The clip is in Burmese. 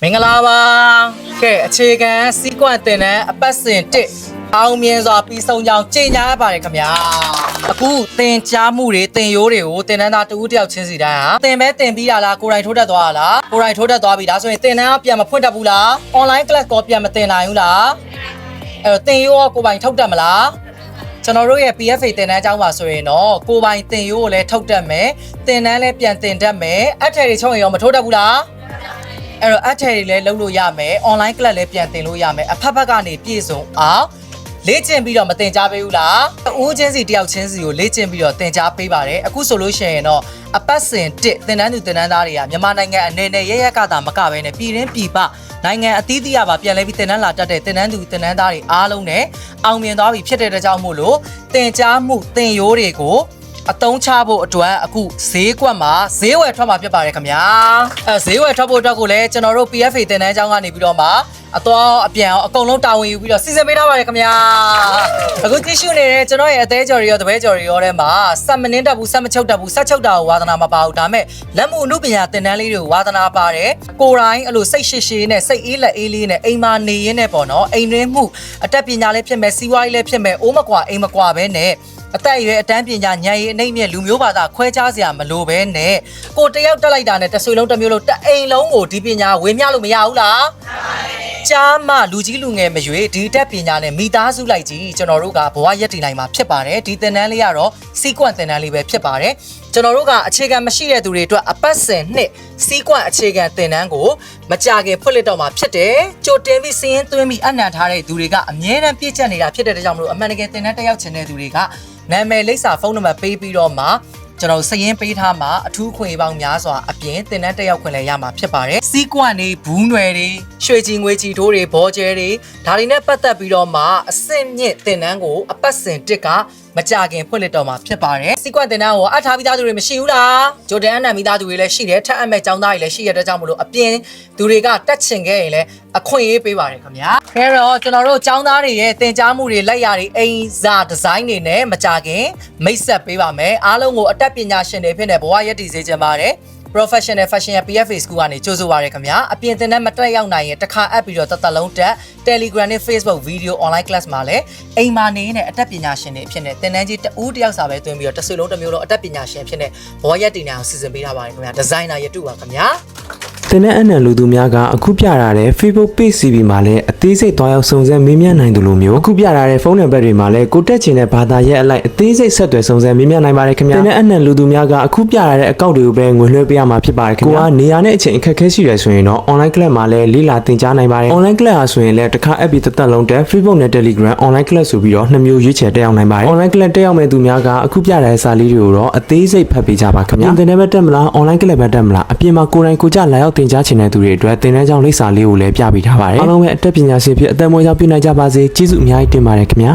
မင်္ဂလာပါကဲအခြေခံစီးကွန့်တင်တဲ့အပတ်စဉ်1အောင်မြင်စွာပြီးဆုံးကြောင်းကြေညာရပါတယ်ခင်ဗျာအခုတင်ကြားမှုတွေတင်ရိုးတွေကိုတင်တန်းသားတဦးတယောက်ချင်းစီတိုင်းဟာတင်ပဲတင်ပြီးတာလားကိုယ်တိုင်ထိုးတတ်သွားတာလားကိုယ်တိုင်ထိုးတတ်သွားပြီဒါဆိုရင်တင်တန်းကပြန်မဖွင့်တတ်ဘူးလား online class ကောပြန်မတင်နိုင်ဘူးလားအဲ့တော့တင်ရိုးကကိုယ်ပိုင်ထုတ်တတ်မလားကျွန်တော်တို့ရဲ့ PFA တင်တန်းအကြောင်းပါဆိုရင်တော့ကိုယ်ပိုင်တင်ရိုးကိုလည်းထုတ်တတ်မယ်တင်တန်းလည်းပြန်တင်တတ်မယ်အထည်တွေချုပ်ရင်ရောမထိုးတတ်ဘူးလားအဲ့တော့အထည်တွေလည်းလုပ်လို့ရမယ် online class လည်းပြန်တင်လို့ရမယ်အဖက်ဖက်ကနေပြည့်စုံအောင်လေ့ကျင့်ပြီးတော့မတင် जा ပေးဘူးလားဦးချင်းစီတယောက်ချင်းစီကိုလေ့ကျင့်ပြီးတော့တင် जा ပေးပါတယ်အခုဆိုလို့ရှိရင်တော့အပတ်စဉ်1တင်တန်းသူတင်တန်းသားတွေကမြန်မာနိုင်ငံအနေနဲ့ရရကတာမကဘဲနဲ့ပြည်ရင်းပြည်ပနိုင်ငံအသီးသီးရပါပြန်လဲပြီးတင်တန်းလာတတ်တဲ့တင်တန်းသူတင်တန်းသားတွေအားလုံးနဲ့အောင်မြင်သွားပြီဖြစ်တဲ့ကြောင့်မို့လို့တင် जा မှုတင်ရိုးတွေကိုအတုံးချဖို့အတွက်အခုဈေးကွက်မှာဈေးဝယ်ထွက်မှာဖြစ်ပါတယ်ခင်ဗျာဈေးဝယ်ထွက်ဖို့အတွက်ကိုလည်းကျွန်တော်တို့ PFA တင်တန်းကျောင်းကနေပြီးတော့မှအသွားအပြန်အကုန်လုံးတာဝန်ယူပြီးတော့စီစဉ်ပေးထားပါတယ်ခင်ဗျာအခုကြည့်ရှုနေတဲ့ကျွန်တော်ရဲ့အသေးကြော်တွေရောတပည့်ကြော်တွေရောထဲမှာစက်မနှင်းတက်ဘူးစက်မချုပ်တက်ဘူးစက်ချုပ်တာကိုဝါသနာမပါဘူးဒါမဲ့လက်မှုအမှုပညာတင်တန်းလေးတွေကိုဝါသနာပါတယ်ကိုယ်တိုင်အဲ့လိုစိတ်ရှည်ရှည်နဲ့စိတ်အေးလက်အေးလေးနဲ့အိမ်မှာနေရင်းနဲ့ပေါ့နော်အိမ်တွင်းမှုအတက်ပညာလေးဖြစ်မဲ့စီးပွားရေးလေးဖြစ်မဲ့အိုးမကွာအိမ်မကွာပဲနဲ့အသက်အရွယ်အတန်းပညာဉာဏ်ရည်အနှိမ့်မြင့်လူမျိုးဘာသာခွဲခြားစရာမလိုပဲနဲ့ကိုတယောက်တက်လိုက်တာနဲ့တဆွေလုံးတစ်မျိုးလုံးတအိမ်လုံးကိုဒီပညာဝေမျှလို့မရဘူးလားကြားမလူကြီးလူငယ်မရွေဒီတက်ပညာနဲ့မိသားစုလိုက်ကြီးကျွန်တော်တို့ကဘဝရက်တည်နိုင်မှာဖြစ်ပါတယ်ဒီသင်တန်းလေးကတော့စီးကွန့်သင်တန်းလေးပဲဖြစ်ပါတယ်ကျွန်တော်တို့ကအခြေခံမရှိတဲ့သူတွေအတွက်အပတ်စဉ်နှစ်စီးကွန့်အခြေခံသင်တန်းကိုမကြခင်ဖွင့်လှစ်တော့မှာဖြစ်တယ်ကြိုတင်ပြီးစီးရင်သွင်းပြီးအနံ့ထားတဲ့သူတွေကအမြဲတမ်းပြည့်ကျက်နေတာဖြစ်တဲ့ကြောင့်မလို့အမှန်တကယ်သင်တန်းတက်ရောက်ချင်တဲ့သူတွေကနာမည်လိပ်စာဖုန်းနံပါတ်ပေးပြီးတော့မှကျွန်တော်စာရင်းပေးထားမှာအထူးခွင့်ပေါင်းများစွာအပြင်သင်တန်းတက်ရောက်ခွင့်လည်းရမှာဖြစ်ပါတယ်စီးကွန့်တွေဘူးနွယ်တွေရွှေချီငွေချီတိုးတွေဘောကျဲတွေဒါတွေနဲ့ပတ်သက်ပြီးတော့မှအဆင့်မြင့်သင်တန်းကိုအပတ်စဉ်1ကမကြခင်ဖွင့်လှစ်တော့မှာဖြစ်ပါတယ်စီးကွန့်သင်တန်းကိုအထားပြီးသားသူတွေမရှိဘူးလားဂျိုဒန်အနံပြီးသားသူတွေလည်းရှိတယ်ထက်အမဲ့ចောင်းသားတွေလည်းရှိရတဲ့ကြောင့်မလို့အပြင်သူတွေကတက်ချင်ခဲ့ရင်လည်းအခွင့်အရေးပေးပါတယ်ခင်ဗျာအဲတော့ကျွန်တော်တို့ចောင်းသားတွေရဲ့သင်ကြားမှုတွေလက်ရာတွေအိမ်စာဒီဇိုင်းတွေနဲ့မကြခင်မိတ်ဆက်ပေးပါမယ်အားလုံးကိုအတက်ပညာရှင်တွေဖြစ်နေဘဝရည်တည်စေချင်ပါတယ်Professional Fashion PFA School ကနေကြိုဆိုပါရခင်ဗျာအပြင်သင်တန်းမတက်ရောက်နိုင်ရင်တစ်ခါအပ်ပြီးတော့တလုံးတက် Telegram နဲ့ Facebook Video Online Class မှာလည်းအိမ်မှာနေနဲ့အတက်ပညာရှင်တွေအဖြစ်နဲ့သင်တန်းကြီးတဦးတယောက်စာပဲတွင်းပြီးတော့တစ်ဆွေလုံးတစ်မျိုးလုံးအတက်ပညာရှင်အဖြစ်နဲ့ဘဝရည်တည်နိုင်အောင်စီစဉ်ပေးထားပါတယ်ခင်ဗျာဒီဇိုင်နာရတုပါခင်ဗျာတင်တဲ့အနံလူသူများကအခုပြထားတဲ့ Facebook Page CB မှာလည်းအသေးစိတ်သွားရောက်စုံစမ်းမေးမြန်းနိုင်တယ်လို့မျိုးအခုပြထားတဲ့ဖုန်းနံပါတ်တွေမှာလည်းကိုတက်ချင်တဲ့ဘာသာရပ်အလိုက်အသေးစိတ်ဆက်သွယ်စုံစမ်းမေးမြန်းနိုင်ပါတယ်ခင်ဗျာတင်တဲ့အနံလူသူများကအခုပြထားတဲ့အကောင့်တွေကိုပဲငွေလွှဲပေးရမှာဖြစ်ပါတယ်ခင်ဗျာကိုကနေရာနဲ့အချိန်အခက်အခဲရှိရဆိုရင်တော့ online class မှာလည်းလေ့လာသင်ကြားနိုင်ပါတယ် online class ဟာဆိုရင်လည်းတစ်ခါ app တစ်လုံးတက် Facebook နဲ့ Telegram online class ဆိုပြီးတော့နှစ်မျိုးရွေးချယ်တက်ရောက်နိုင်ပါတယ် online class တက်ရောက်မဲ့သူများကအခုပြထားတဲ့စာလေးတွေကိုတော့အသေးစိတ်ဖတ်ပေးကြပါခင်ဗျာတင်တဲ့ဘက်တက်မလား online class ဘက်တက်မလားအပြင်မှာကိုယ်တိုင်ကိုကြလာရောက်သင်ကြားချင်တဲ့သူတွေအတွက်သင်တန်းကျောင်းလိပ်စာလေးကိုလည်းပြပေးထားပါတယ်အားလုံးပဲအတက်ပညာရှင်ဖြစ်အသက်မွေးကြောင်းပြနိုင်ကြပါစေကျေးဇူးအများကြီးတင်ပါတယ်ခင်ဗျာ